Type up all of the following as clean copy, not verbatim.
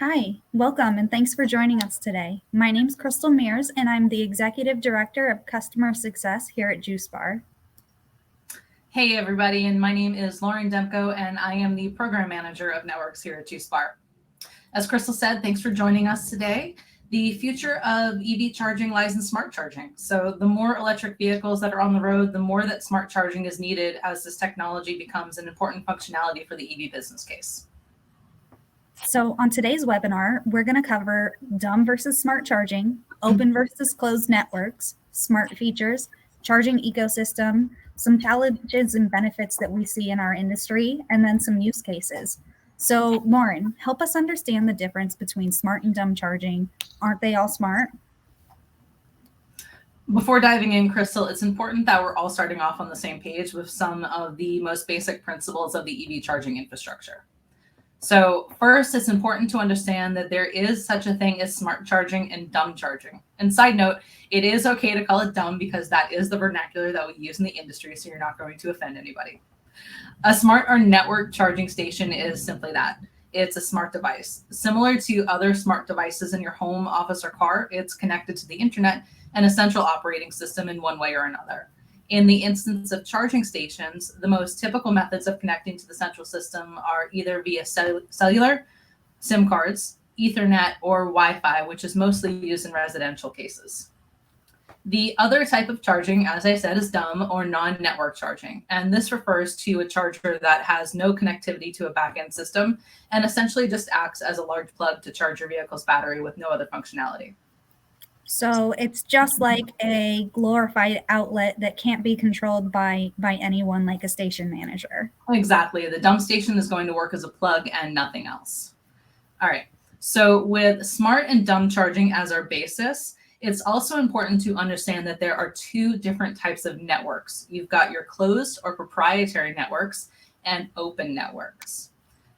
Hi, welcome, and thanks for joining us today. My name's Crystal Mears, and I'm the Executive Director of Customer Success here at Juice Bar. Hey everybody, and my name is Lauren Demko, and I am the Program Manager of Networks here at Juice Bar. As Crystal said, thanks for joining us today. The future of EV charging lies in smart charging. So the more electric vehicles that are on the road, the more that smart charging is needed as this technology becomes an important functionality for the EV business case. So on today's webinar, we're going to cover dumb versus smart charging, open versus closed networks, smart features, charging ecosystem, some challenges and benefits that we see in our industry, and then some use cases. So Lauren, help us understand the difference between smart and dumb charging. Aren't they all smart? Before diving in, Crystal, it's important that we're all starting off on the same page with some of the most basic principles of the EV charging infrastructure. So first, it's important to understand that there is such a thing as smart charging and dumb charging. And side note, it is okay to call it dumb because that is the vernacular that we use in the industry, so you're not going to offend anybody. A smart or network charging station is simply that. It's a smart device. Similar to other smart devices in your home, office, or car, it's connected to the internet and a central operating system in one way or another. In the instance of charging stations, the most typical methods of connecting to the central system are either via cellular, SIM cards, Ethernet, or Wi-Fi, which is mostly used in residential cases. The other type of charging, as I said, is dumb or non-network charging. And this refers to a charger that has no connectivity to a back-end system and essentially just acts as a large plug to charge your vehicle's battery with no other functionality. So it's just like a glorified outlet that can't be controlled by anyone like a station manager. Exactly. The dumb station is going to work as a plug and nothing else. All right. So with smart and dumb charging as our basis, it's also important to understand that there are two different types of networks. You've got your closed or proprietary networks and open networks.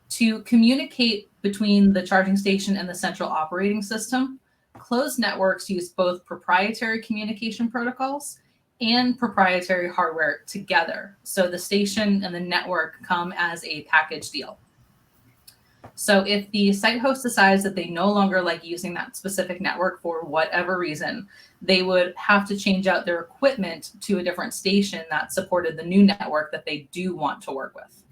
To communicate between the charging station and the central operating system, closed networks use both proprietary communication protocols and proprietary hardware together. So the station and the network come as a package deal. So if the site host decides that they no longer like using that specific network for whatever reason, they would have to change out their equipment to a different station that supported the new network that they do want to work with.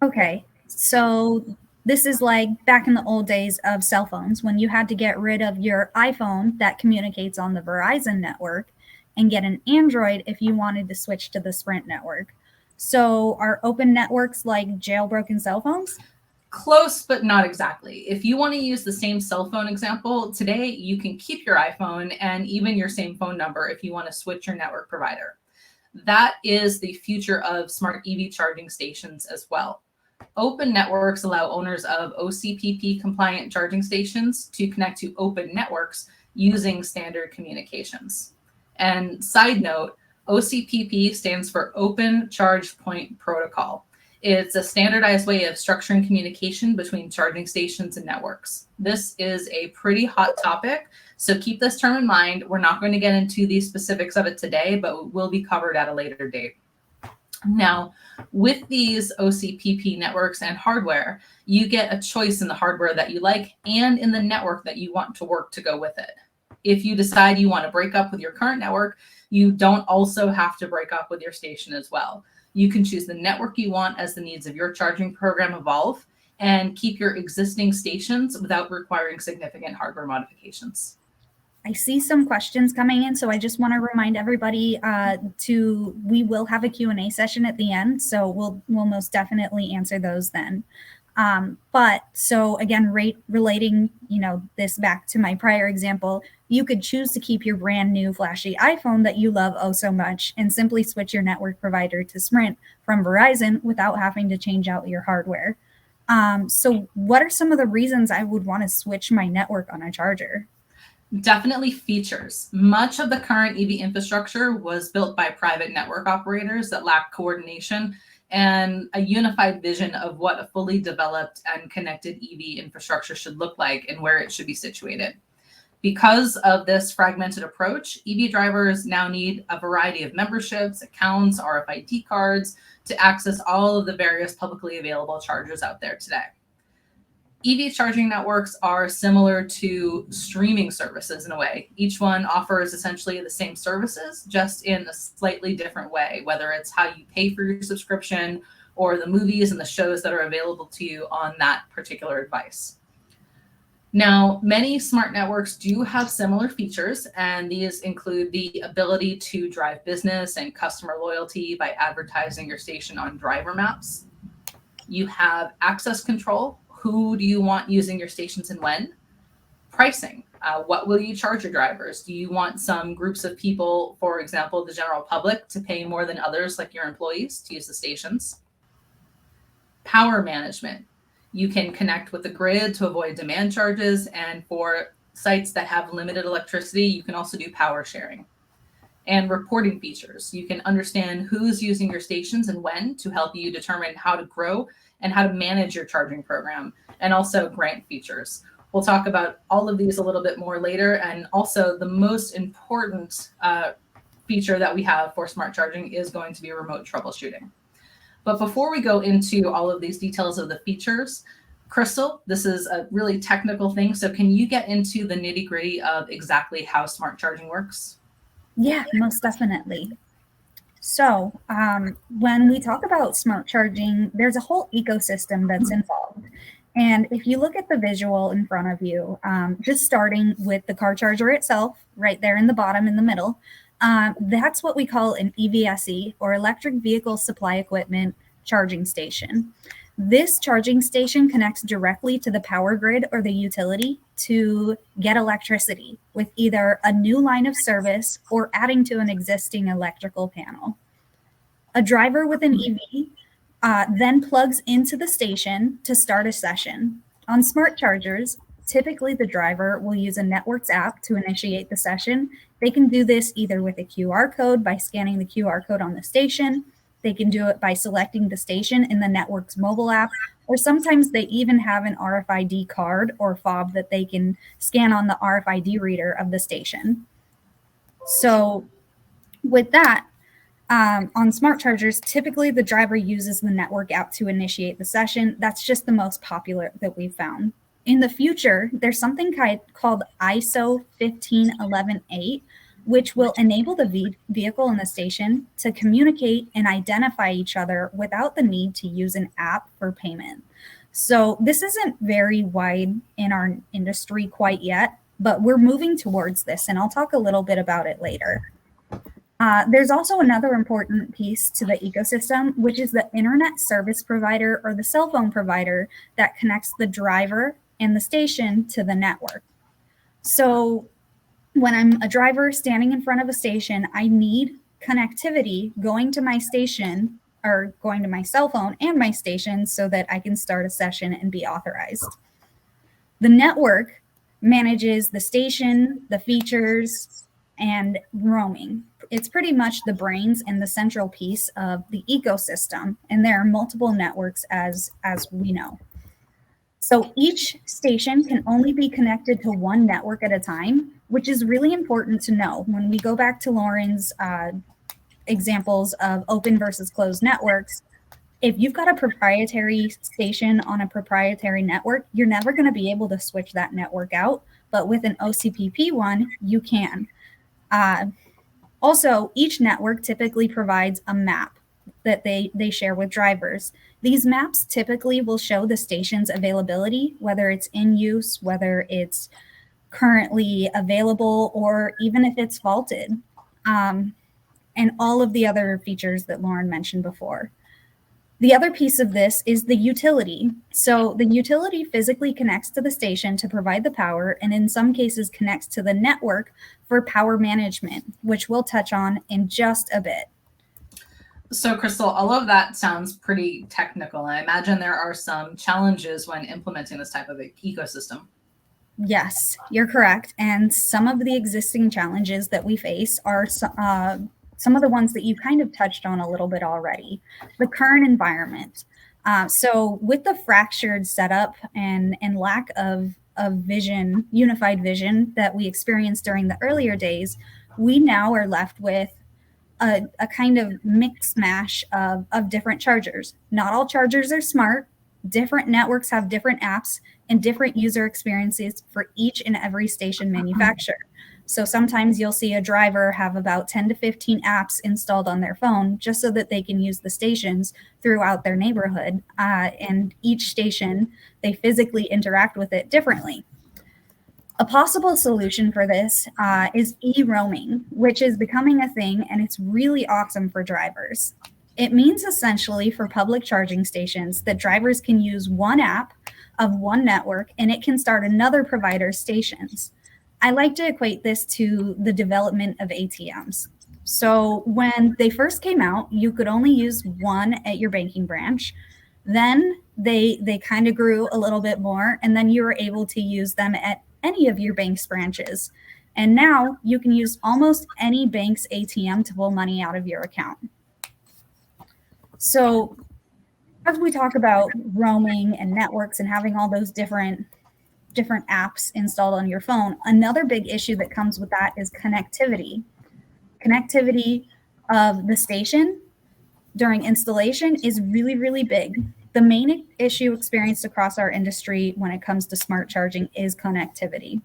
Okay, so this is like back in the old days of cell phones when you had to get rid of your iPhone that communicates on the Verizon network and get an Android if you wanted to switch to the Sprint network. So are open networks like jailbroken cell phones? Close, but not exactly. If you want to use the same cell phone example, today you can keep your iPhone and even your same phone number if you want to switch your network provider. That is the future of smart EV charging stations as well. Open networks allow owners of OCPP compliant charging stations to connect to open networks using standard communications. And side note, OCPP stands for Open Charge Point Protocol. It's a standardized way of structuring communication between charging stations and networks. This is a pretty hot topic, so keep this term in mind. We're not going to get into the specifics of it today, but it will be covered at a later date. Now, with these OCPP networks and hardware, you get a choice in the hardware that you like and in the network that you want to work to go with it. If you decide you want to break up with your current network, you don't also have to break up with your station as well. You can choose the network you want as the needs of your charging program evolve and keep your existing stations without requiring significant hardware modifications. I see some questions coming in, so I just want to remind everybody we will have a Q&A session at the end, so we'll most definitely answer those then. But so again, relating this back to my prior example, you could choose to keep your brand new flashy iPhone that you love oh so much and simply switch your network provider to Sprint from Verizon without having to change out your hardware. So what are some of the reasons I would want to switch my network on a charger? Definitely features. Much of the current EV infrastructure was built by private network operators that lack coordination and a unified vision of what a fully developed and connected EV infrastructure should look like and where it should be situated. Because of this fragmented approach, EV drivers now need a variety of memberships, accounts, RFID cards to access all of the various publicly available chargers out there today. EV charging networks are similar to streaming services in a way. Each one offers essentially the same services, just in a slightly different way, whether it's how you pay for your subscription or the movies and the shows that are available to you on that particular device. Now, many smart networks do have similar features, and these include the ability to drive business and customer loyalty by advertising your station on driver maps. You have access control. Who do you want using your stations and when? Pricing. What will you charge your drivers? Do you want some groups of people, for example, the general public, to pay more than others, like your employees, to use the stations? Power management. You can connect with the grid to avoid demand charges, and for sites that have limited electricity, you can also do power sharing. And reporting features. You can understand who's using your stations and when to help you determine how to grow and how to manage your charging program, and also grant features. We'll talk about all of these a little bit more later, and also the most important feature that we have for smart charging is going to be remote troubleshooting. But before we go into all of these details of the features, Crystal, this is a really technical thing, so can you get into the nitty-gritty of exactly how smart charging works? Yeah, most definitely. So when we talk about smart charging, there's a whole ecosystem that's involved. And if you look at the visual in front of you, just starting with the car charger itself, right there in the bottom in the middle, that's what we call an EVSE, or electric vehicle supply equipment charging station. This charging station connects directly to the power grid or the utility to get electricity with either a new line of service or adding to an existing electrical panel. A driver with an EV then plugs into the station to start a session. On smart chargers, typically the driver will use a network's app to initiate the session. They can do this either with a QR code by scanning the QR code on the station. They can do it by selecting the station in the network's mobile app, or sometimes they even have an RFID card or fob that they can scan on the RFID reader of the station. So with that, on smart chargers, typically the driver uses the network app to initiate the session. That's just the most popular that we've found. In the future, there's something called ISO 15118, which will enable the vehicle and the station to communicate and identify each other without the need to use an app for payment. So this isn't very wide in our industry quite yet, but we're moving towards this, and I'll talk a little bit about it later. There's also another important piece to the ecosystem, which is the internet service provider or the cell phone provider that connects the driver and the station to the network. So when I'm a driver standing in front of a station, I need connectivity going to my station or going to my cell phone and my station so that I can start a session and be authorized. The network manages the station, the features, and roaming. It's pretty much the brains and the central piece of the ecosystem, and there are multiple networks as we know. So each station can only be connected to one network at a time, which is really important to know. When we go back to Lauren's examples of open versus closed networks, if you've got a proprietary station on a proprietary network, you're never going to be able to switch that network out. But with an OCPP one, you can. Also, each network typically provides a map that they share with drivers. These maps typically will show the station's availability, whether it's in use, whether it's currently available, or even if it's faulted, and all of the other features that Lauren mentioned before. The other piece of this is the utility. So the utility physically connects to the station to provide the power, and in some cases connects to the network for power management, which we'll touch on in just a bit. So, Crystal, all of that sounds pretty technical. I imagine there are some challenges when implementing this type of ecosystem. Yes, you're correct. And some of the existing challenges that we face are some of the ones that you kind of touched on a little bit already. The current environment. So with the fractured setup and lack of vision, unified vision that we experienced during the earlier days, we now are left with a kind of mix mash of different chargers. Not all chargers are smart. Different networks have different apps and different user experiences for each and every station manufacturer. So sometimes you'll see a driver have about 10 to 15 apps installed on their phone just so that they can use the stations throughout their neighborhood. And each station, they physically interact with it differently. A possible solution for this is e-roaming, which is becoming a thing, and it's really awesome for drivers. It means essentially for public charging stations that drivers can use one app of one network and it can start another provider's stations. I like to equate this to the development of ATMs. So when they first came out, you could only use one at your banking branch. Then they kind of grew a little bit more, and then you were able to use them at any of your bank's branches. And now you can use almost any bank's ATM to pull money out of your account. So as we talk about roaming and networks and having all those different apps installed on your phone, another big issue that comes with that is connectivity. Connectivity of the station during installation is really, really big. The main issue experienced across our industry when it comes to smart charging is connectivity.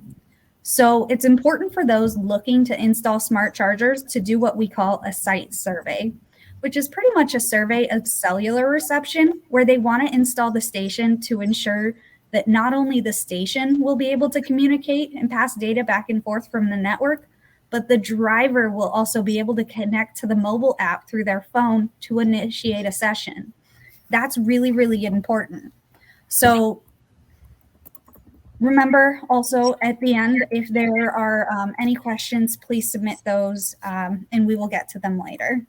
So it's important for those looking to install smart chargers to do what we call a site survey, which is pretty much a survey of cellular reception where they want to install the station to ensure that not only the station will be able to communicate and pass data back and forth from the network, but the driver will also be able to connect to the mobile app through their phone to initiate a session. That's really, really important. So remember also at the end, if there are any questions, please submit those and we will get to them later.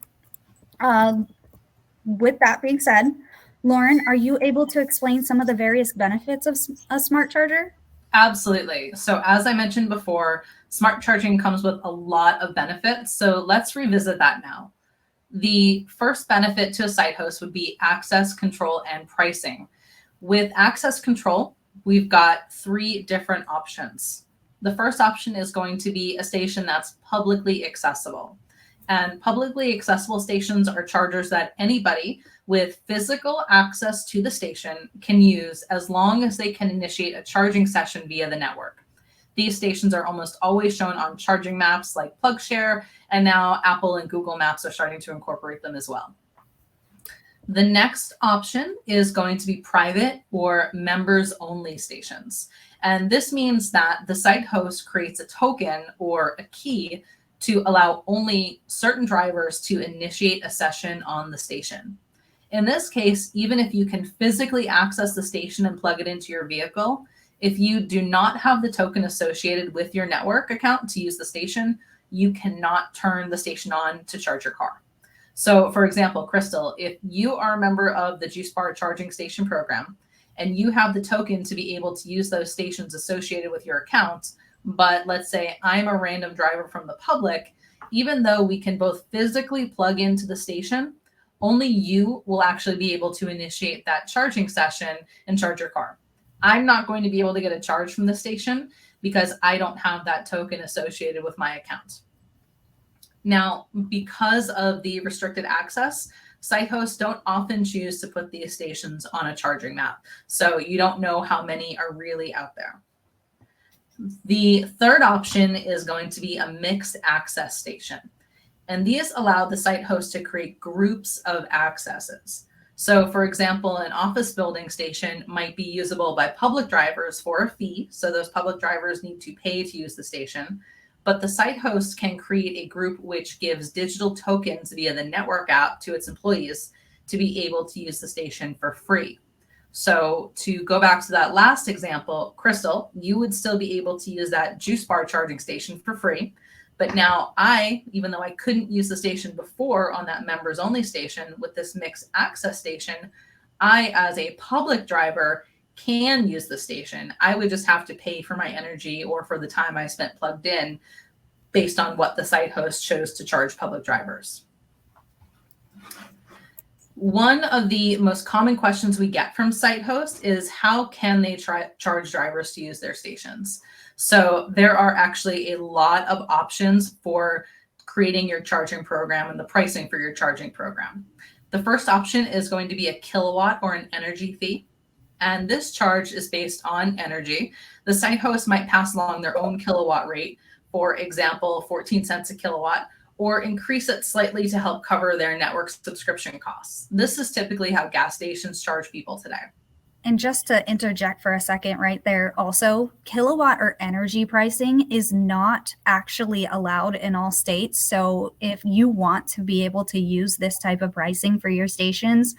With that being said, Lauren, are you able to explain some of the various benefits of a smart charger? Absolutely. So as I mentioned before, smart charging comes with a lot of benefits. So let's revisit that now. The first benefit to a site host would be access control and pricing. With access control, we've got 3 different options. The first option is going to be a station that's publicly accessible. And publicly accessible stations are chargers that anybody with physical access to the station can use as long as they can initiate a charging session via the network. These stations are almost always shown on charging maps like PlugShare, and now Apple and Google Maps are starting to incorporate them as well. The next option is going to be private or members-only stations. And this means that the site host creates a token or a key to allow only certain drivers to initiate a session on the station. In this case, even if you can physically access the station and plug it into your vehicle, if you do not have the token associated with your network account to use the station, you cannot turn the station on to charge your car. So for example, Crystal, if you are a member of the Juice Bar charging station program and you have the token to be able to use those stations associated with your account, but let's say I'm a random driver from the public, even though we can both physically plug into the station, only you will actually be able to initiate that charging session and charge your car. I'm not going to be able to get a charge from the station because I don't have that token associated with my account. Now, because of the restricted access, site hosts don't often choose to put these stations on a charging map, so you don't know how many are really out there. The third option is going to be a mixed access station. And these allow the site host to create groups of accesses. So for example, an office building station might be usable by public drivers for a fee. So those public drivers need to pay to use the station. But the site host can create a group which gives digital tokens via the network app to its employees to be able to use the station for free. So to go back to that last example, Crystal, you would still be able to use that Juice Bar charging station for free. But now even though I couldn't use the station before on that members only station, with this mixed access station, I, as a public driver, can use the station. I would just have to pay for my energy or for the time I spent plugged in based on what the site host chose to charge public drivers. One of the most common questions we get from site hosts is how can they charge drivers to use their stations? So there are actually a lot of options for creating your charging program and the pricing for your charging program. The first option is going to be a kilowatt or an energy fee. And this charge is based on energy. The site host might pass along their own kilowatt rate, for example, 14 cents a kilowatt, or increase it slightly to help cover their network subscription costs. This is typically how gas stations charge people today. And just to interject for a second right there, also, kilowatt or energy pricing is not actually allowed in all states. So if you want to be able to use this type of pricing for your stations,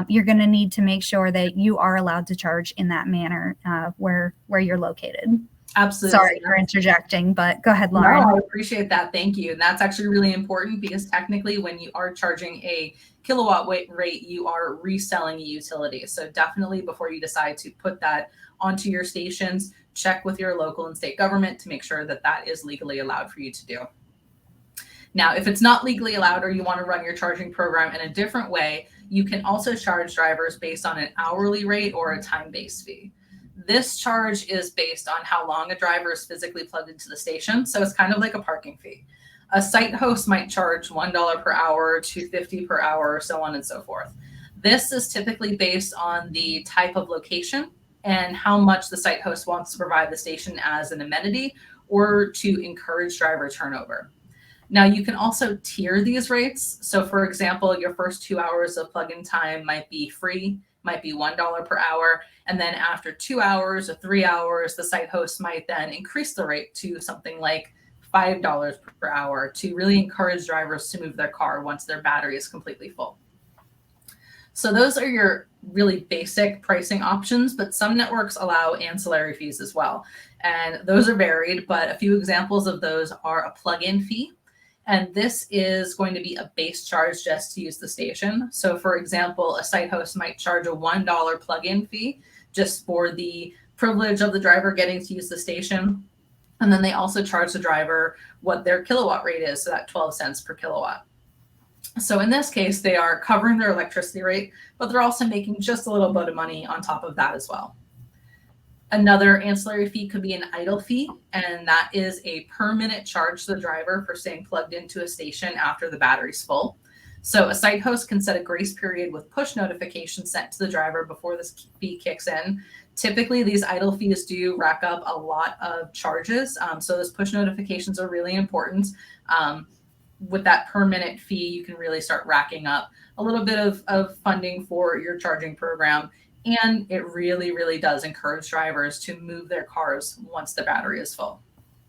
you're going to need to make sure that you are allowed to charge in that manner where you're located. Absolutely. Sorry for interjecting, but go ahead, Lauren. No, I appreciate that. Thank you. And that's actually really important because technically when you are charging a kilowatt rate, you are reselling a utility. So definitely before you decide to put that onto your stations, check with your local and state government to make sure that that is legally allowed for you to do. Now, if it's not legally allowed or you want to run your charging program in a different way, you can also charge drivers based on an hourly rate or a time-based fee. This charge is based on how long a driver is physically plugged into the station. So it's kind of like a parking fee. A site host might charge $1 per hour, $2.50 per hour, so on and so forth. This is typically based on the type of location and how much the site host wants to provide the station as an amenity or to encourage driver turnover. Now, you can also tier these rates. So for example, your first 2 hours of plug-in time might be free, might be $1 per hour. And then after 2 hours or 3 hours, the site host might then increase the rate to something like $5 per hour to really encourage drivers to move their car once their battery is completely full. So those are your really basic pricing options, but some networks allow ancillary fees as well. And those are varied, but a few examples of those are a plug-in fee. And this is going to be a base charge just to use the station. So for example, a site host might charge a $1 plug-in fee just for the privilege of the driver getting to use the station. And then they also charge the driver what their kilowatt rate is, so that 12 cents per kilowatt. So in this case, they are covering their electricity rate, but they're also making just a little bit of money on top of that as well. Another ancillary fee could be an idle fee, and that is a per minute charge to the driver for staying plugged into a station after the battery's full. So a site host can set a grace period with push notifications sent to the driver before this fee kicks in. Typically, these idle fees do rack up a lot of charges. So those push notifications are really important. With that per minute fee, you can really start racking up a little bit of funding for your charging program. And it really, really does encourage drivers to move their cars once the battery is full.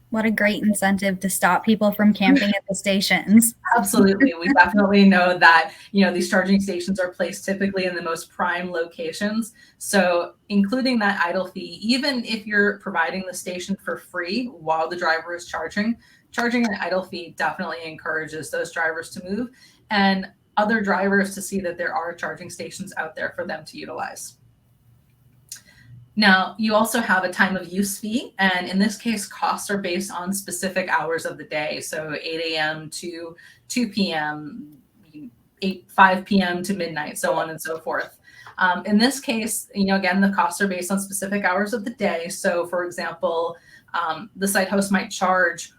What a great incentive to stop people from camping at the stations. Absolutely. We definitely know that, these charging stations are placed typically in the most prime locations. So including that idle fee, even if you're providing the station for free while the driver is charging an idle fee definitely encourages those drivers to move and other drivers to see that there are charging stations out there for them to utilize. Now, you also have a time of use fee, and in this case, costs are based on specific hours of the day. So 8 a.m. to 2 p.m., 5 p.m. to midnight, so on and so forth. In this case, again, the costs are based on specific hours of the day. So for example, the site host might charge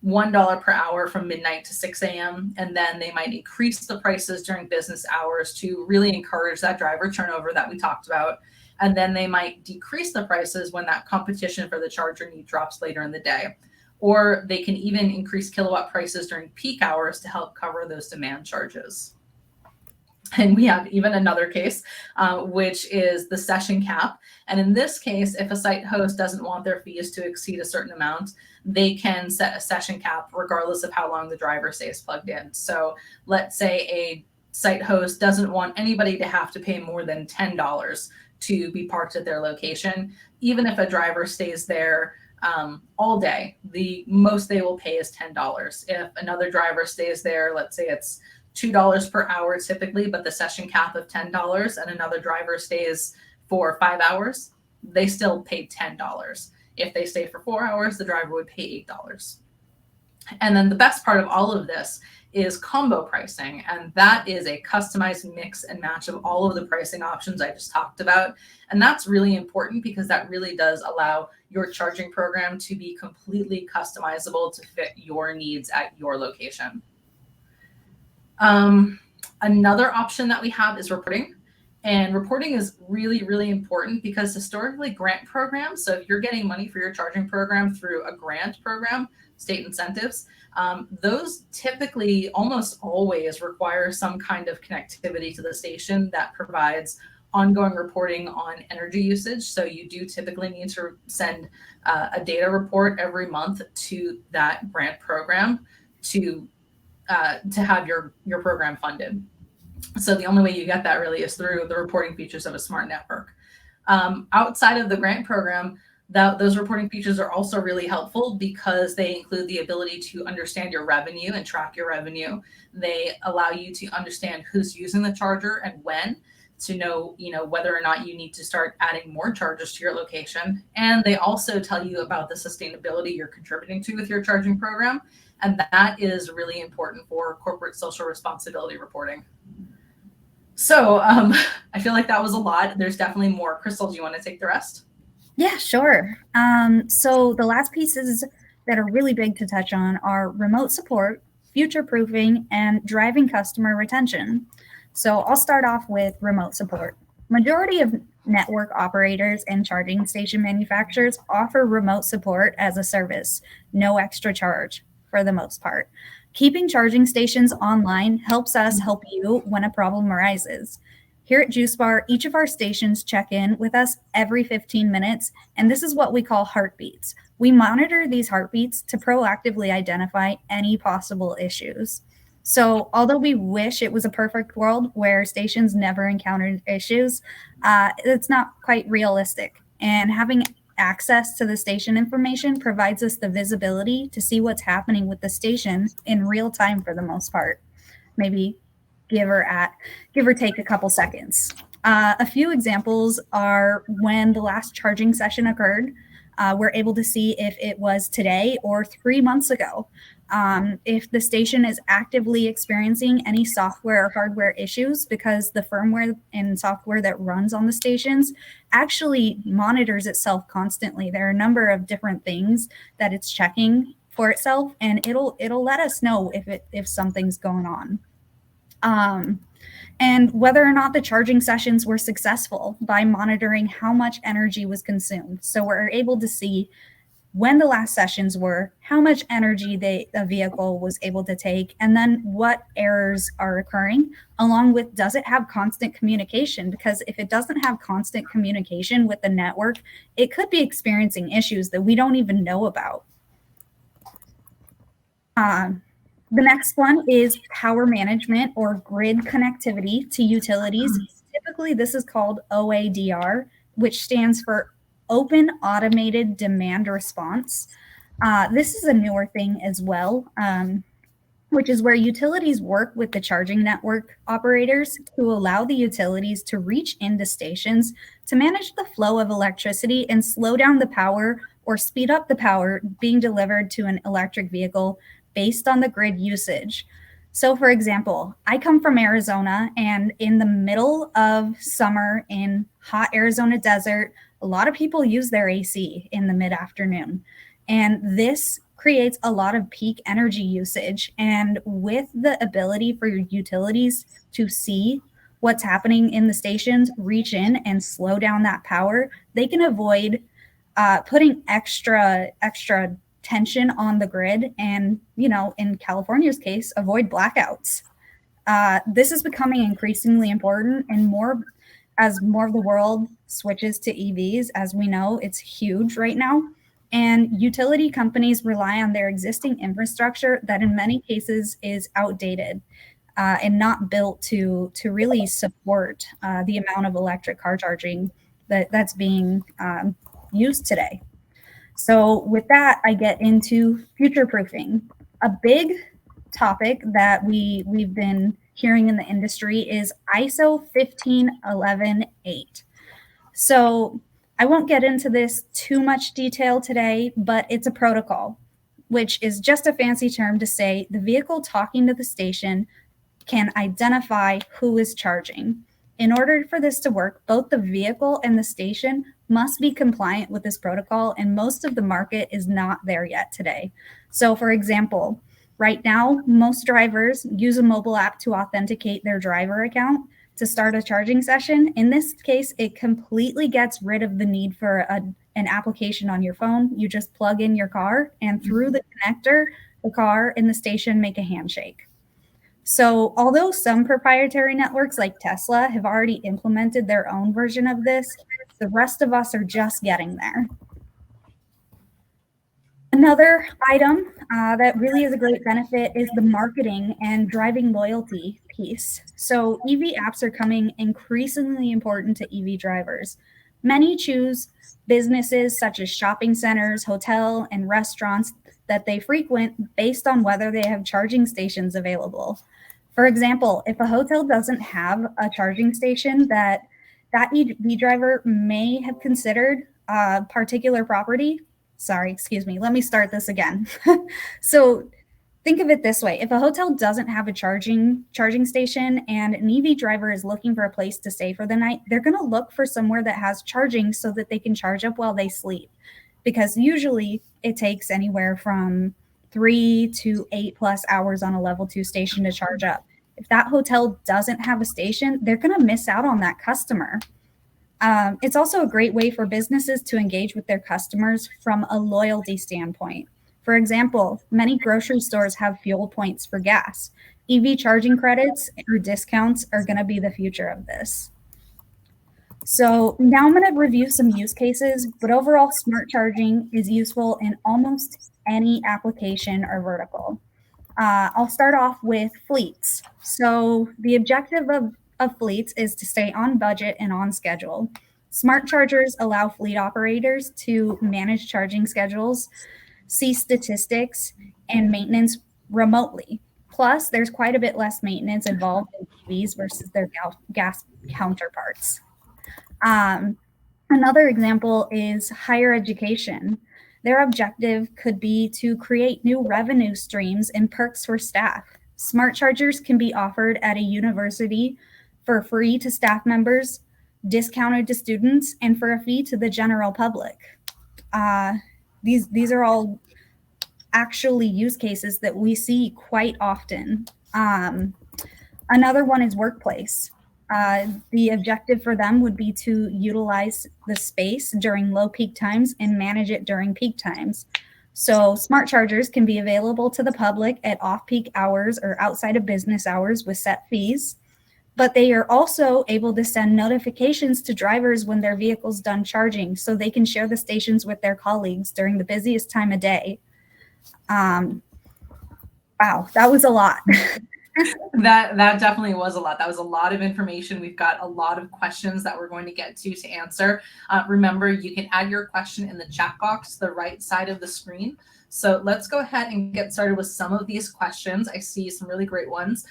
$1 per hour from midnight to 6 a.m. And then they might increase the prices during business hours to really encourage that driver turnover that we talked about. And then they might decrease the prices when that competition for the charger need drops later in the day. Or they can even increase kilowatt prices during peak hours to help cover those demand charges. And we have even another case, which is the session cap. And in this case, if a site host doesn't want their fees to exceed a certain amount, they can set a session cap regardless of how long the driver stays plugged in. So let's say a site host doesn't want anybody to have to pay more than $10 to be parked at their location. Even if a driver stays there all day, the most they will pay is $10. If another driver stays there, let's say it's $2 per hour typically, but the session cap of $10, and another driver stays for 5 hours, they still pay $10. If they stay for 4 hours, the driver would pay $8. And then the best part of all of this is combo pricing, and that is a customized mix and match of all of the pricing options I just talked about. And that's really important because that really does allow your charging program to be completely customizable to fit your needs at your location. Another option that we have is reporting. And reporting is really, really important because historically grant programs, so if you're getting money for your charging program through a grant program, state incentives, those typically almost always require some kind of connectivity to the station that provides ongoing reporting on energy usage. So you do typically need to send a data report every month to that grant program to have your program funded. So the only way you get that really is through the reporting features of a smart network. Outside of the grant program, those reporting features are also really helpful because they include the ability to understand your revenue and track your revenue. They allow you to understand who's using the charger and when, to know, whether or not you need to start adding more chargers to your location. And they also tell you about the sustainability you're contributing to with your charging program. And that is really important for corporate social responsibility reporting. So I feel like that was a lot. There's definitely more. Crystal, do you want to take the rest? Yeah, sure. So the last pieces that are really big to touch on are remote support, future proofing, and driving customer retention. So I'll start off with remote support. Majority of network operators and charging station manufacturers offer remote support as a service, no extra charge for the most part. Keeping charging stations online helps us help you when a problem arises. Here at Juice Bar, each of our stations check in with us every 15 minutes, and this is what we call heartbeats. We monitor these heartbeats to proactively identify any possible issues. So, although we wish it was a perfect world where stations never encountered issues, it's not quite realistic. And having access to the station information provides us the visibility to see what's happening with the station in real time for the most part. Maybe give or take a couple seconds. A few examples are when the last charging session occurred. We're able to see if it was today or 3 months ago. If the station is actively experiencing any software or hardware issues, because the firmware and software that runs on the stations actually monitors itself constantly. There are a number of different things that it's checking for itself, and it'll let us know if something's going on. And whether or not the charging sessions were successful by monitoring how much energy was consumed. So we're able to see when the last sessions were, how much energy the vehicle was able to take, and then what errors are occurring, along with does it have constant communication? Because if it doesn't have constant communication with the network, it could be experiencing issues that we don't even know about. The next one is power management or grid connectivity to utilities. Typically, this is called OADR, which stands for Open Automated Demand Response. This is a newer thing as well, which is where utilities work with the charging network operators to allow the utilities to reach into stations to manage the flow of electricity and slow down the power or speed up the power being delivered to an electric vehicle based on the grid usage. So for example, I come from Arizona, and in the middle of summer in hot Arizona desert, a lot of people use their AC in the mid-afternoon. And this creates a lot of peak energy usage. And with the ability for your utilities to see what's happening in the stations, reach in and slow down that power, they can avoid putting extra tension on the grid and, in California's case, avoid blackouts. This is becoming increasingly important, and as more of the world switches to EVs. As we know, it's huge right now. And utility companies rely on their existing infrastructure that in many cases is outdated and not built to really support the amount of electric car charging that's being used today. So with that, I get into future proofing. A big topic that we've been hearing in the industry is ISO 15118. So I won't get into this too much detail today, but it's a protocol, which is just a fancy term to say the vehicle talking to the station can identify who is charging. In order for this to work, both the vehicle and the station must be compliant with this protocol, and most of the market is not there yet today. So for example, right now, most drivers use a mobile app to authenticate their driver account. to start a charging session. In this case, it completely gets rid of the need for an application on your phone. You just plug in your car, and through the connector, the car and the station make a handshake. So although some proprietary networks like Tesla have already implemented their own version of this, the rest of us are just getting there. Another item that really is a great benefit is the marketing and driving loyalty piece. So EV apps are coming increasingly important to EV drivers. Many choose businesses such as shopping centers, hotel, and restaurants that they frequent based on whether they have charging stations available. For example, if a hotel doesn't have a charging station that EV driver may have considered a particular property. Sorry, excuse me. Let me start this again. So think of it this way. If a hotel doesn't have a charging station and an EV driver is looking for a place to stay for the night, they're going to look for somewhere that has charging so that they can charge up while they sleep. Because usually it takes anywhere from 3 to 8+ hours on a level 2 station to charge up. If that hotel doesn't have a station, they're going to miss out on that customer. It's also a great way for businesses to engage with their customers from a loyalty standpoint. For example, many grocery stores have fuel points for gas. EV charging credits or discounts are going to be the future of this. So now I'm going to review some use cases, but overall smart charging is useful in almost any application or vertical. I'll start off with fleets. So the objective of fleets is to stay on budget and on schedule. Smart chargers allow fleet operators to manage charging schedules, see statistics, and maintenance remotely. Plus, there's quite a bit less maintenance involved in EVs versus their gas counterparts. Another example is higher education. Their objective could be to create new revenue streams and perks for staff. Smart chargers can be offered at a university for free to staff members, discounted to students, and for a fee to the general public. These are all actually use cases that we see quite often. Another one is workplace. The objective for them would be to utilize the space during low peak times and manage it during peak times. So smart chargers can be available to the public at off-peak hours or outside of business hours with set fees, but they are also able to send notifications to drivers when their vehicle's done charging so they can share the stations with their colleagues during the busiest time of day. Wow, that was a lot. That definitely was a lot. That was a lot of information. We've got a lot of questions that we're going to get to answer. Remember, you can add your question in the chat box to the right side of the screen. So let's go ahead and get started with some of these questions. I see some really great ones.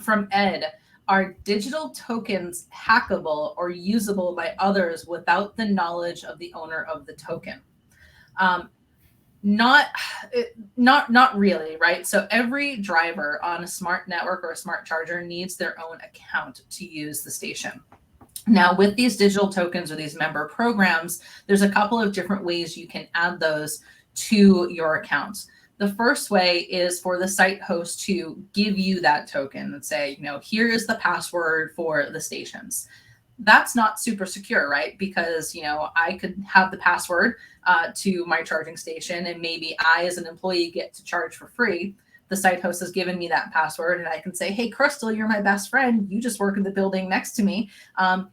From Ed, are digital tokens hackable or usable by others without the knowledge of the owner of the token? Not really, right? So every driver on a smart network or a smart charger needs their own account to use the station. Now, with these digital tokens or these member programs, there's a couple of different ways you can add those to your account. The first way is for the site host to give you that token and say, here is the password for the stations. That's not super secure, right? Because, I could have the password to my charging station, and maybe I, as an employee, get to charge for free. The site host has given me that password, and I can say, hey, Crystal, you're my best friend. You just work in the building next to me.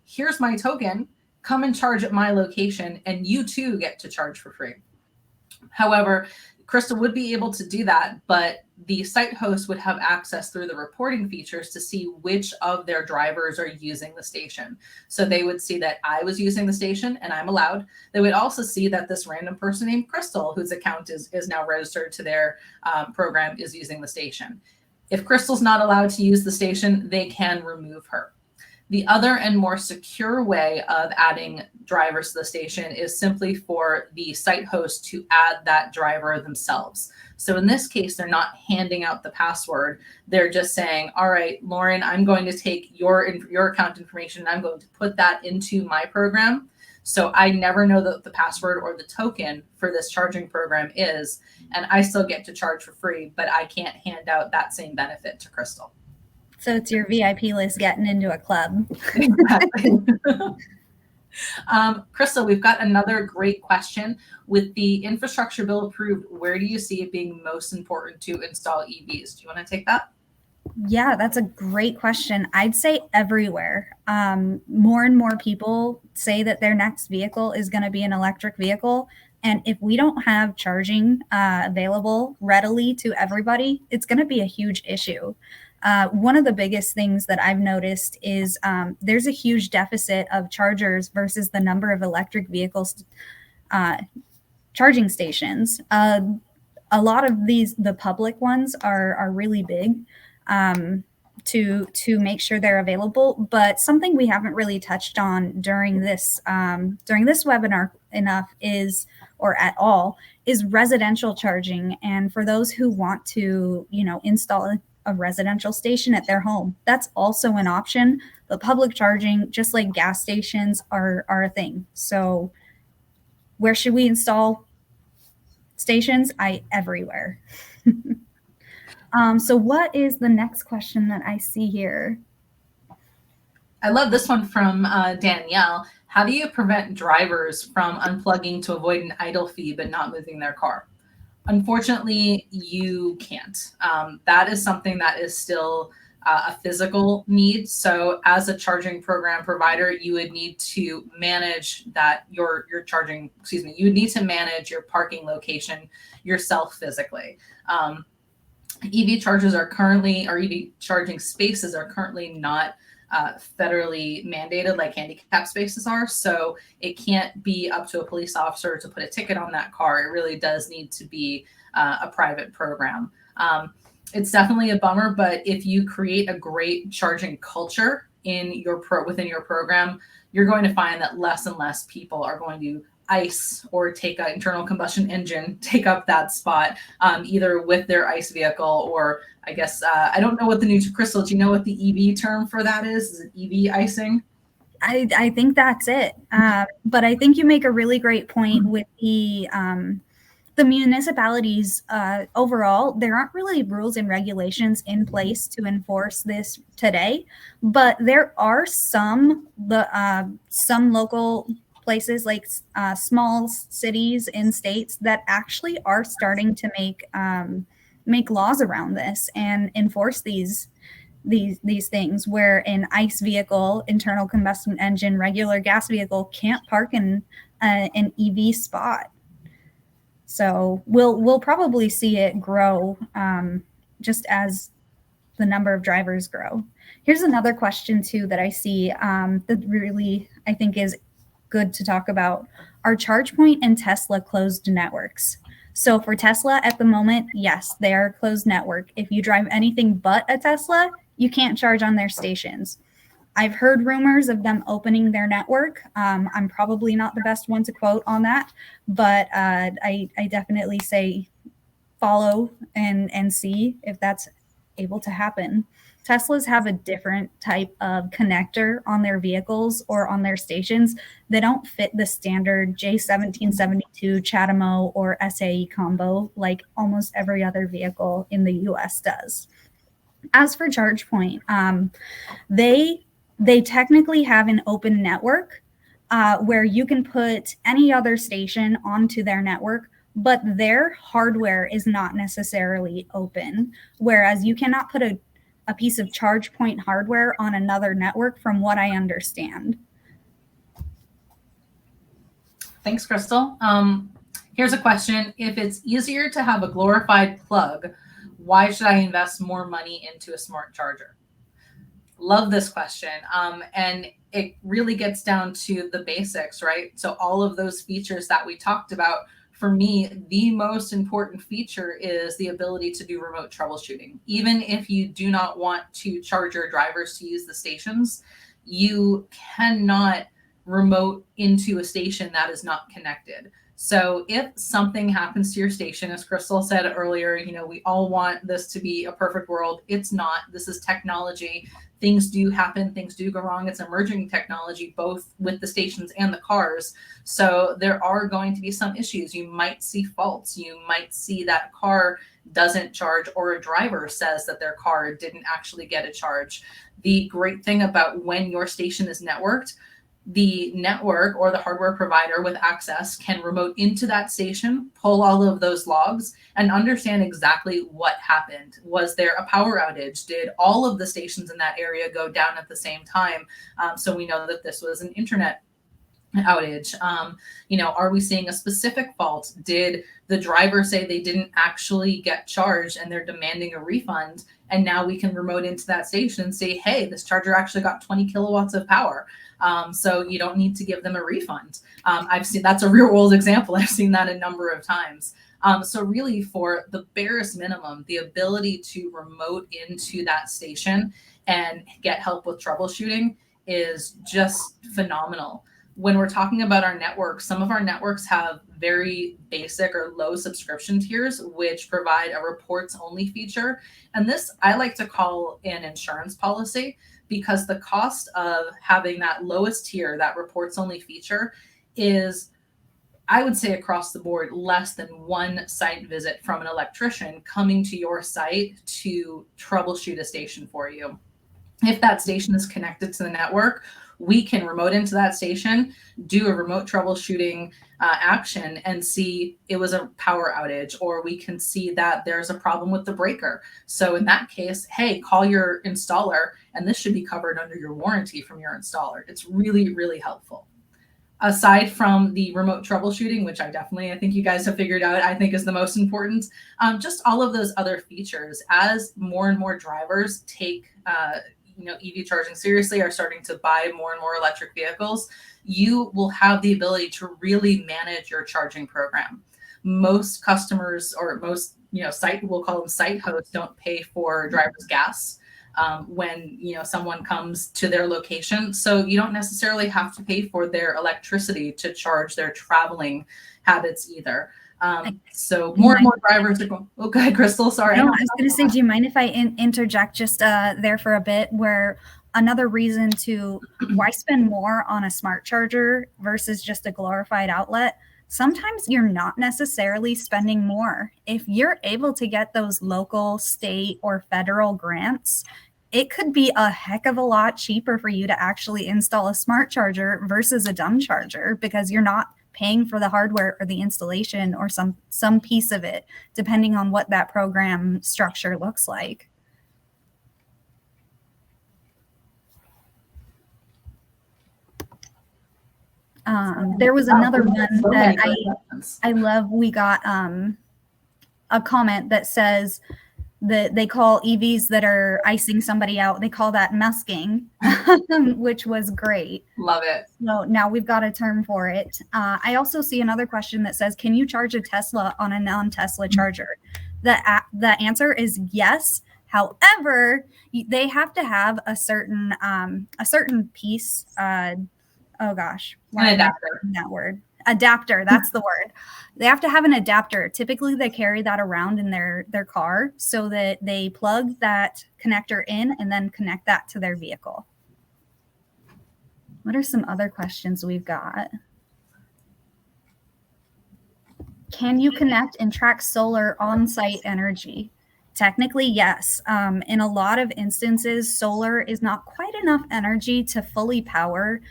Here's my token. Come and charge at my location, and you too get to charge for free. However, Crystal would be able to do that, but the site host would have access through the reporting features to see which of their drivers are using the station. So they would see that I was using the station and I'm allowed. They would also see that this random person named Crystal, whose account is now registered to their program, is using the station. If Crystal's not allowed to use the station, they can remove her. The other and more secure way of adding drivers to the station is simply for the site host to add that driver themselves. So in this case, they're not handing out the password. They're just saying, all right, Lauren, I'm going to take your account information and I'm going to put that into my program. So I never know the password or the token for this charging program is, and I still get to charge for free, but I can't hand out that same benefit to Crystal. So it's your VIP list getting into a club. Exactly. Crystal, we've got another great question. With the infrastructure bill approved, where do you see it being most important to install EVs? Do you want to take that? Yeah, that's a great question. I'd say everywhere. More and more people say that their next vehicle is going to be an electric vehicle. And if we don't have charging available readily to everybody, it's going to be a huge issue. One of the biggest things that I've noticed is there's a huge deficit of chargers versus the number of electric vehicles charging stations. A lot of the public ones are really big to make sure they're available. But something we haven't really touched on during this webinar enough is, or at all, is residential charging. And for those who want to, install a residential station at their home, that's also an option. But public charging, just like gas stations, are a thing. So where should we install stations? Everywhere. So what is the next question that I see here? I love this one from Danielle. How do you prevent drivers from unplugging to avoid an idle fee but not moving their car? Unfortunately, you can't. That is something that is still a physical need. So as a charging program provider, you would need to manage that your charging, you would need to manage your parking location yourself physically. EV chargers are currently, or EV charging spaces are currently not federally mandated like handicap spaces are. So it can't be up to a police officer to put a ticket on that car. It really does need to be a private program. It's definitely a bummer, but if you create a great charging culture within your program, you're going to find that less and less people are going to ICE or take an internal combustion engine, take up that spot, either with their ICE vehicle or I guess, I don't know what the new Crystal, do you know what the EV term for that is? Is it EV icing? I think that's it. But I think you make a really great point with the municipalities overall. There aren't really rules and regulations in place to enforce this today, but there are some local places like small cities in states that actually are starting to make laws around this and enforce these things, where an ICE vehicle, internal combustion engine, regular gas vehicle can't park in an EV spot. So we'll probably see it grow just as the number of drivers grow. Here's another question too that I see that really I think is good to talk about. Are ChargePoint and Tesla closed networks? So for Tesla at the moment, yes, they are a closed network. If you drive anything but a Tesla, you can't charge on their stations. I've heard rumors of them opening their network. I'm probably not the best one to quote on that, but I definitely say follow and see if that's able to happen. Teslas have a different type of connector on their vehicles or on their stations. They don't fit the standard J1772 CHAdeMO or SAE combo like almost every other vehicle in the US does. As for ChargePoint, they technically have an open network where you can put any other station onto their network, but their hardware is not necessarily open, whereas you cannot put a piece of ChargePoint hardware on another network, from what I understand. Thanks, Crystal. Here's a question. If it's easier to have a glorified plug, why should I invest more money into a smart charger? Love this question. And it really gets down to the basics, right? So all of those features that we talked about, for me, the most important feature is the ability to do remote troubleshooting. Even if you do not want to charge your drivers to use the stations, you cannot remote into a station that is not connected. So if something happens to your station, as Crystal said earlier, we all want this to be a perfect world. It's not. This is technology. Things do happen. Things do go wrong. It's emerging technology, both with the stations and the cars. So there are going to be some issues. You might see faults. You might see that car doesn't charge, or a driver says that their car didn't actually get a charge. The great thing about when your station is networked, the network or the hardware provider with access can remote into that station, pull all of those logs, and understand exactly what happened. Was there a power outage? Did all of the stations in that area go down at the same time? So we know that this was an internet outage. Are we seeing a specific fault? Did the driver say they didn't actually get charged and they're demanding a refund? And now we can remote into that station and say, hey, this charger actually got 20 kilowatts of power. So you don't need to give them a refund. I've seen, that's a real world example. I've seen that a number of times. So really, for the barest minimum, the ability to remote into that station and get help with troubleshooting is just phenomenal. When we're talking about our networks, some of our networks have very basic or low subscription tiers, which provide a reports only feature. And this I like to call an insurance policy, because the cost of having that lowest tier, that reports only feature, is, I would say, across the board, less than one site visit from an electrician coming to your site to troubleshoot a station for you. If that station is connected to the network, we can remote into that station, do a remote troubleshooting action, and see it was a power outage, or we can see that there's a problem with the breaker. So in that case, hey, call your installer, and this should be covered under your warranty from your installer. It's really, really helpful. Aside from the remote troubleshooting, which I think you guys have figured out, I think is the most important, just all of those other features. As more and more drivers take EV charging seriously, are starting to buy more and more electric vehicles, you will have the ability to really manage your charging program. Most customers, or most, site, we'll call them site hosts, don't pay for driver's gas when someone comes to their location. So you don't necessarily have to pay for their electricity to charge their traveling habits either. So more and more drivers are going, okay, Crystal, sorry. No, I was going to say, do you mind if I interject just there for a bit, where another reason to why spend more on a smart charger versus just a glorified outlet? Sometimes you're not necessarily spending more. If you're able to get those local, state, or federal grants, it could be a heck of a lot cheaper for you to actually install a smart charger versus a dumb charger, because you're not paying for the hardware or the installation or some piece of it, depending on what that program structure looks like. There was another one that I love. We got a comment that says that they call EVs that are icing somebody out, they call that musking, which was great. Love it. So now we've got a term for it. I also see another question that says, can you charge a Tesla on a non-Tesla charger? The answer is yes. However, they have to have a certain piece. Oh gosh, why am I forgetting that word? Adapter, that's the word. They have to have an adapter. Typically they carry that around in their car so that they plug that connector in and then connect that to their vehicle. What are some other questions we've got? Can you connect and track solar on-site energy? Technically, yes. In a lot of instances, solar is not quite enough energy to fully power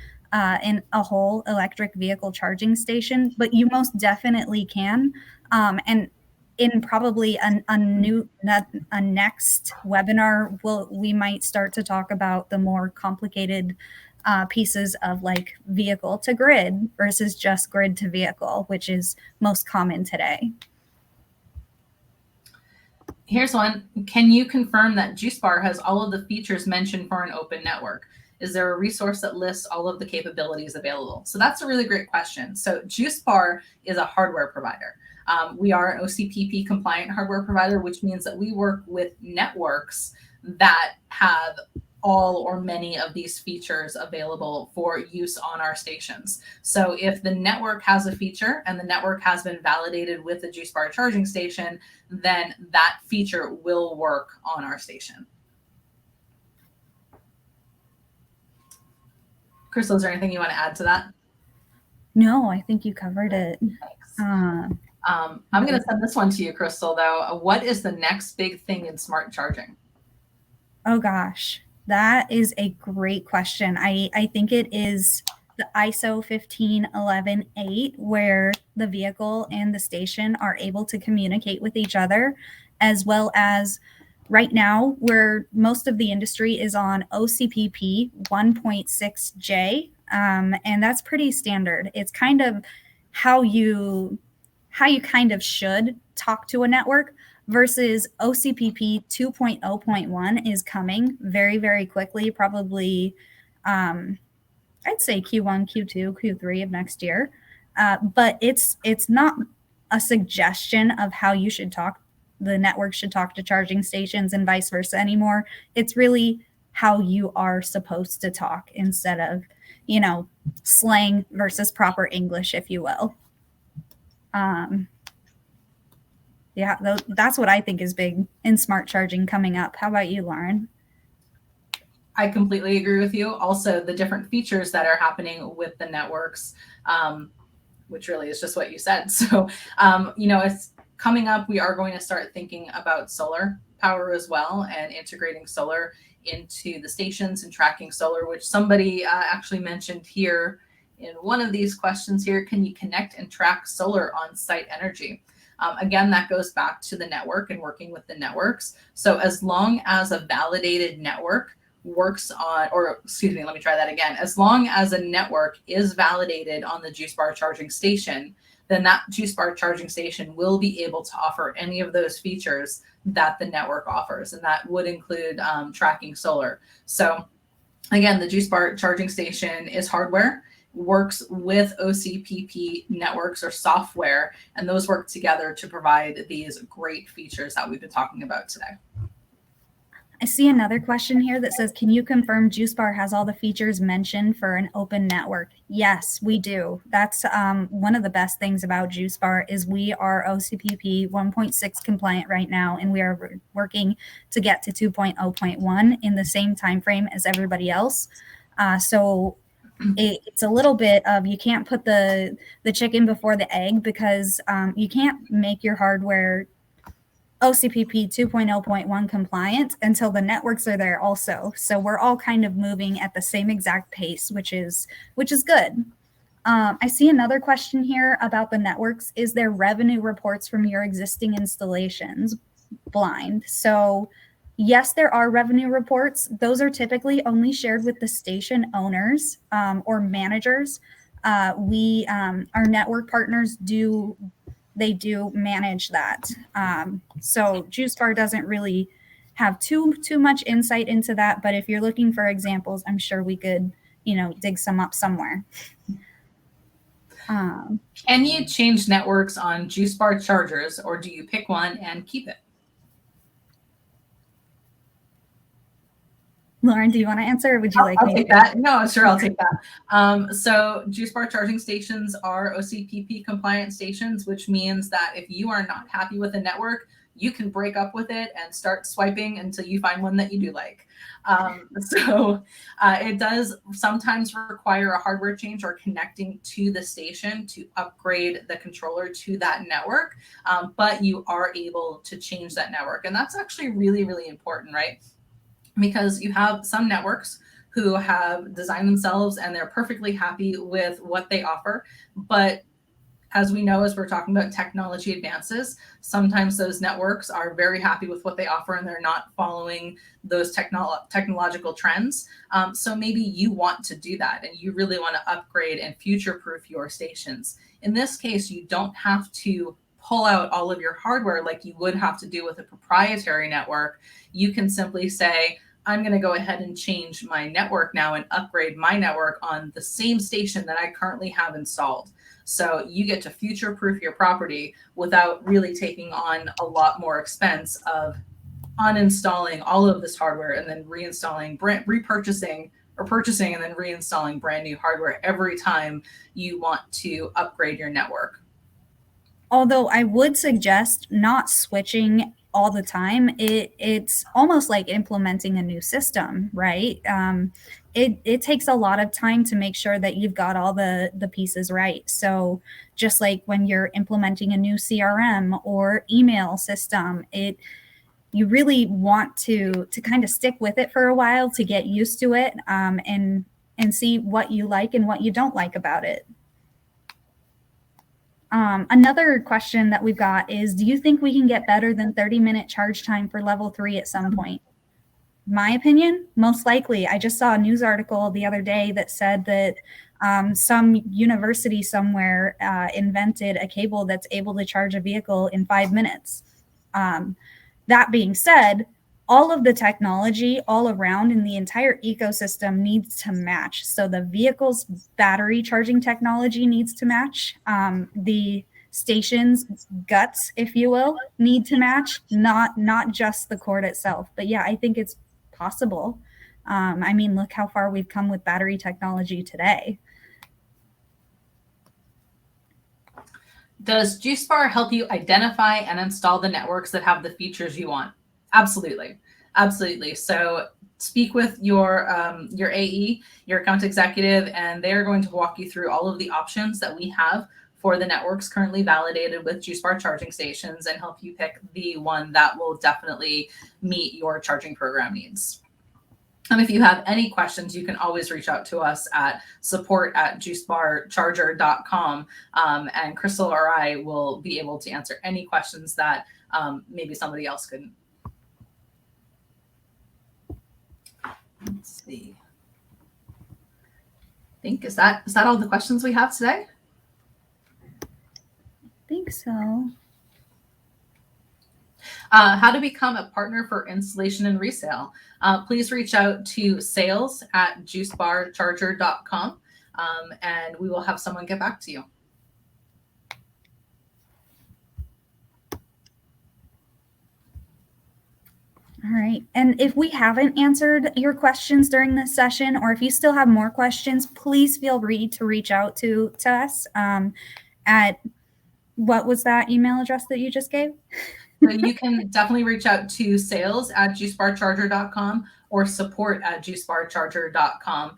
in a whole electric vehicle charging station, but you most definitely can. And in probably a next webinar, we might start to talk about the more complicated pieces of like vehicle to grid versus just grid to vehicle, which is most common today. Here's one. Can you confirm that JuiceBar has all of the features mentioned for an open network? Is there a resource that lists all of the capabilities available? So that's a really great question. So JuiceBar is a hardware provider. We are an OCPP compliant hardware provider, which means that we work with networks that have all or many of these features available for use on our stations. So if the network has a feature and the network has been validated with the Juice Bar charging station, then that feature will work on our station. Crystal, is there anything you want to add to that? No, I think you covered it. I'm going to send this one to you, Crystal, though. What is the next big thing in smart charging? Oh gosh, that is a great question. I think it is the ISO 15118, where the vehicle and the station are able to communicate with each other, as well as right now, where most of the industry is on OCPP 1.6J, and that's pretty standard. It's kind of how you kind of should talk to a network, versus OCPP 2.0.1 is coming very, very quickly, probably I'd say Q1, Q2, Q3 of next year. But it's not a suggestion of how you should talk. The network should talk to charging stations and vice versa anymore. It's really how you are supposed to talk, instead of, slang versus proper English, if you will. Yeah, that's what I think is big in smart charging coming up. How about you, Lauren? I completely agree with you. Also, the different features that are happening with the networks, which really is just what you said. So, it's coming up. We are going to start thinking about solar power as well, and integrating solar into the stations and tracking solar, which somebody actually mentioned here in one of these questions here. Can you connect and track solar on site energy? Again, that goes back to the network and working with the networks. So as long as a validated network works on, or excuse me, let me try that again. As long as a network is validated on the Juice Bar charging station, then that Juice Bar charging station will be able to offer any of those features that the network offers. And that would include tracking solar. So again, the Juice Bar charging station is hardware, works with OCPP networks or software, and those work together to provide these great features that we've been talking about today. I see another question here that says, can you confirm Juice Bar has all the features mentioned for an open network? Yes, we do. That's one of the best things about Juice Bar is we are OCPP 1.6 compliant right now, and we are working to get to 2.0.1 in the same time frame as everybody else. So it's a little bit of, you can't put the chicken before the egg, because you can't make your hardware OCPP 2.0.1 compliant until the networks are there also. So we're all kind of moving at the same exact pace, which is good. I see another question here about the networks. Is there revenue reports from your existing installations? Blind. So yes, there are revenue reports. Those are typically only shared with the station owners or managers. Our network partners do manage that. So Juice Bar doesn't really have too much insight into that. But if you're looking for examples, I'm sure we could, dig some up somewhere. Can you change networks on Juice Bar chargers, or do you pick one and keep it? Lauren, do you want to answer, or would you like I'll me take to? that? No, sure, I'll take that. So Juice Bar charging stations are OCPP compliant stations, which means that if you are not happy with a network, you can break up with it and start swiping until you find one that you do like. It does sometimes require a hardware change or connecting to the station to upgrade the controller to that network, but you are able to change that network. And that's actually really, really important, right? Because you have some networks who have designed themselves and they're perfectly happy with what they offer. But as we know, as we're talking about technology advances, sometimes those networks are very happy with what they offer and they're not following those technological trends. So maybe you want to do that and you really want to upgrade and future-proof your stations. In this case, you don't have to pull out all of your hardware like you would have to do with a proprietary network. You can simply say, I'm going to go ahead and change my network now and upgrade my network on the same station that I currently have installed. So you get to future-proof your property without really taking on a lot more expense of uninstalling all of this hardware and then repurchasing or purchasing and then reinstalling brand new hardware every time you want to upgrade your network. Although I would suggest not switching all the time. It's almost like implementing a new system, right? It takes a lot of time to make sure that you've got all the pieces right. So just like when you're implementing a new CRM or email system, you really want to kind of stick with it for a while to get used to it, and see what you like and what you don't like about it. Another question that we've got is, do you think we can get better than 30-minute charge time for level 3 at some point? My opinion, most likely. I just saw a news article the other day that said that some university somewhere invented a cable that's able to charge a vehicle in 5 minutes. That being said, all of the technology all around in the entire ecosystem needs to match. So the vehicle's battery charging technology needs to match. The station's guts, if you will, need to match, not just the cord itself. But yeah, I think it's possible. I mean, look how far we've come with battery technology today. Does JuiceBar help you identify and install the networks that have the features you want? Absolutely. Absolutely. So speak with your AE, your account executive, and they're going to walk you through all of the options that we have for the networks currently validated with JuiceBar charging stations and help you pick the one that will definitely meet your charging program needs. If you have any questions, you can always reach out to us at support@juicebarcharger.com, and Crystal or I will be able to answer any questions that maybe somebody else couldn't. Let's see. I think is that all the questions we have today? I think so. How to become a partner for installation and resale. Please reach out to sales@juicebarcharger.com, and we will have someone get back to you. All right. And if we haven't answered your questions during this session, or if you still have more questions, please feel free to reach out to us at, what was that email address that you just gave? So you can definitely reach out to sales@juicebarcharger.com or support@juicebarcharger.com,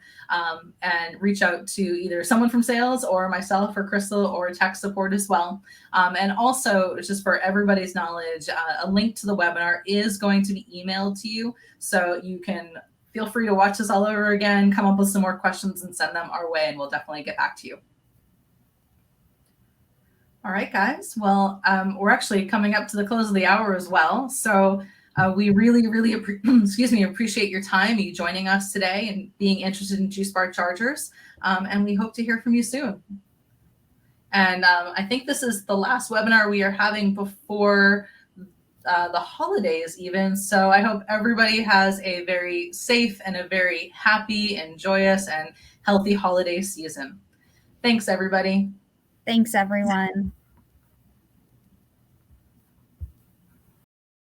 and reach out to either someone from sales or myself or Crystal or tech support as well. And also, just for everybody's knowledge, a link to the webinar is going to be emailed to you. So you can feel free to watch this all over again, come up with some more questions and send them our way, and we'll definitely get back to you. All right, guys. Well, we're actually coming up to the close of the hour as well. So we really, really appreciate your time, you joining us today and being interested in JuiceBar chargers. And we hope to hear from you soon. And I think this is the last webinar we are having before the holidays even. So I hope everybody has a very safe and a very happy and joyous and healthy holiday season. Thanks, everybody. Thanks, everyone.